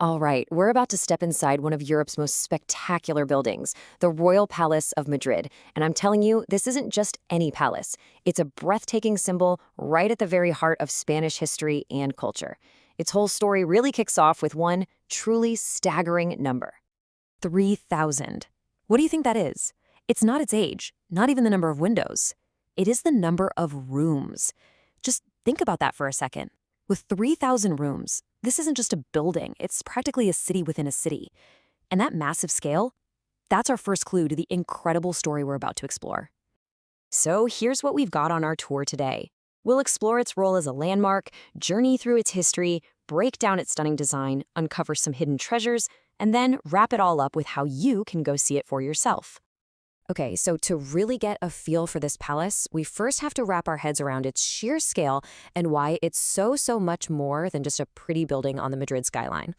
All right, we're about to step inside one of Europe's most spectacular buildings, the Royal Palace of Madrid. And I'm telling you, this isn't just any palace. It's a breathtaking symbol right at the very heart of Spanish history and culture. Its whole story really kicks off with one truly staggering number: 3,000. What do you think that is? It's not its age, not even the number of windows. It is the number of rooms. Just think about that for a second. With 3,000 rooms, this isn't just a building, it's practically a city within a city. And that massive scale, that's our first clue to the incredible story we're about to explore. So here's what we've got on our tour today. We'll explore its role as a landmark, journey through its history, break down its stunning design, uncover some hidden treasures, and then wrap it all up with how you can go see it for yourself. Okay, so to really get a feel for this palace, we first have to wrap our heads around its sheer scale and why it's so much more than just a pretty building on the Madrid skyline.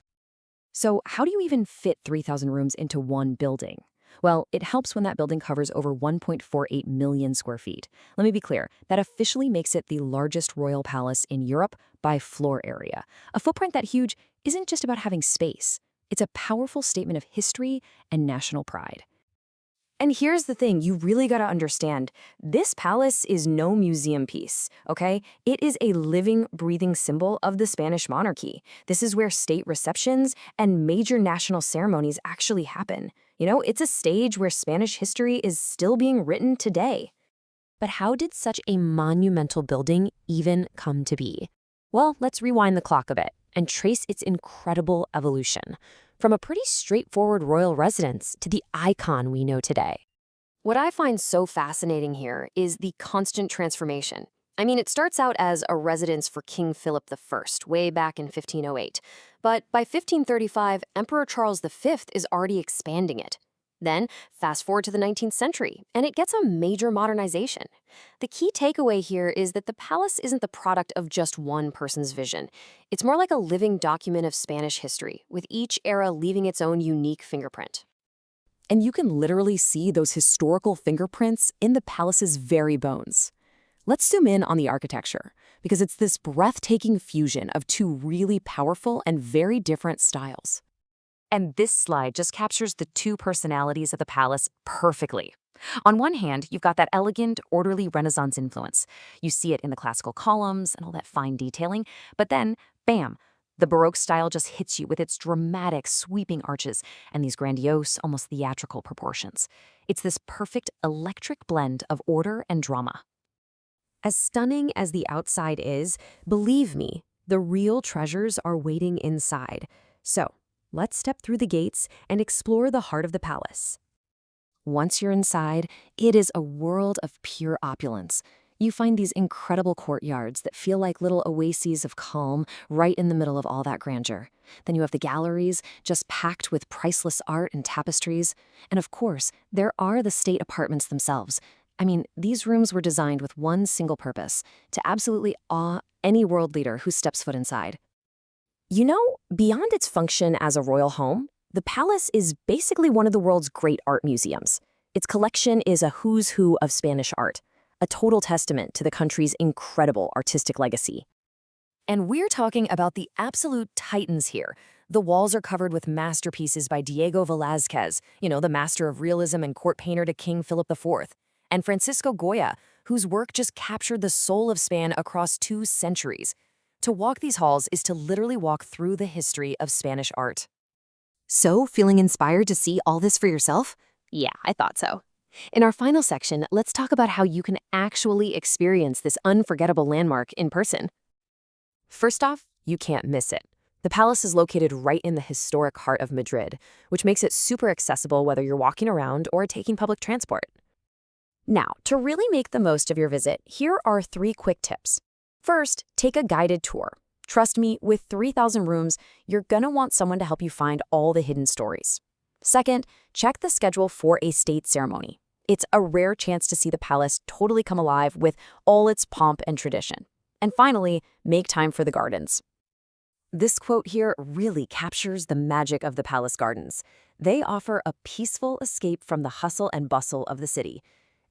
So how do you even fit 3,000 rooms into one building? Well, it helps when that building covers over 1.48 million square feet. Let me be clear, that officially makes it the largest royal palace in Europe by floor area. A footprint that huge isn't just about having space. It's a powerful statement of history and national pride. And here's the thing you really gotta understand. This palace is no museum piece, okay? It is a living, breathing symbol of the Spanish monarchy. This is where state receptions and major national ceremonies actually happen. It's a stage where Spanish history is still being written today. But how did such a monumental building even come to be? Well, let's rewind the clock a bit and trace its incredible evolution, from a pretty straightforward royal residence to the icon we know today. What I find so fascinating here is the constant transformation. I mean, it starts out as a residence for King Philip I, way back in 1508. But by 1535, Emperor Charles V is already expanding it. Then, fast forward to the 19th century, and it gets a major modernization. The key takeaway here is that the palace isn't the product of just one person's vision. It's more like a living document of Spanish history, with each era leaving its own unique fingerprint. And you can literally see those historical fingerprints in the palace's very bones. Let's zoom in on the architecture, because it's this breathtaking fusion of two really powerful and very different styles. And this slide just captures the two personalities of the palace perfectly. On one hand, you've got that elegant, orderly Renaissance influence. You see it in the classical columns and all that fine detailing, but then, bam, the Baroque style just hits you with its dramatic, sweeping arches and these grandiose, almost theatrical proportions. It's this perfect electric blend of order and drama. As stunning as the outside is, believe me, the real treasures are waiting inside. So, let's step through the gates and explore the heart of the palace. Once you're inside, it is a world of pure opulence. You find these incredible courtyards that feel like little oases of calm right in the middle of all that grandeur. Then you have the galleries, just packed with priceless art and tapestries. And of course, there are the state apartments themselves. I mean, these rooms were designed with one single purpose: to absolutely awe any world leader who steps foot inside. Beyond its function as a royal home, the palace is basically one of the world's great art museums. Its collection is a who's who of Spanish art, a total testament to the country's incredible artistic legacy. And we're talking about the absolute titans here. The walls are covered with masterpieces by Diego Velázquez, the master of realism and court painter to King Philip IV, and Francisco Goya, whose work just captured the soul of Spain across 2 centuries. To walk these halls is to literally walk through the history of Spanish art. So, feeling inspired to see all this for yourself? Yeah, I thought so. In our final section, let's talk about how you can actually experience this unforgettable landmark in person. First off, you can't miss it. The palace is located right in the historic heart of Madrid, which makes it super accessible whether you're walking around or taking public transport. Now, to really make the most of your visit, here are 3 quick tips. First, take a guided tour. Trust me, with 3,000 rooms, you're gonna want someone to help you find all the hidden stories. Second, check the schedule for a state ceremony. It's a rare chance to see the palace totally come alive with all its pomp and tradition. And finally, make time for the gardens. This quote here really captures the magic of the palace gardens. They offer a peaceful escape from the hustle and bustle of the city.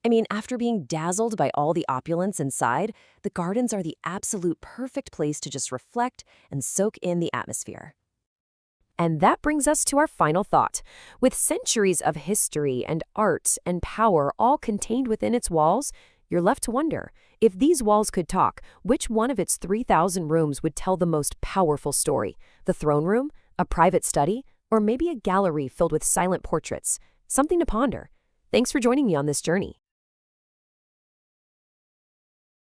I mean, after being dazzled by all the opulence inside, the gardens are the absolute perfect place to just reflect and soak in the atmosphere. And that brings us to our final thought. With centuries of history and art and power all contained within its walls, you're left to wonder, if these walls could talk, which one of its 3,000 rooms would tell the most powerful story? The throne room, a private study, or maybe a gallery filled with silent portraits? Something to ponder. Thanks for joining me on this journey.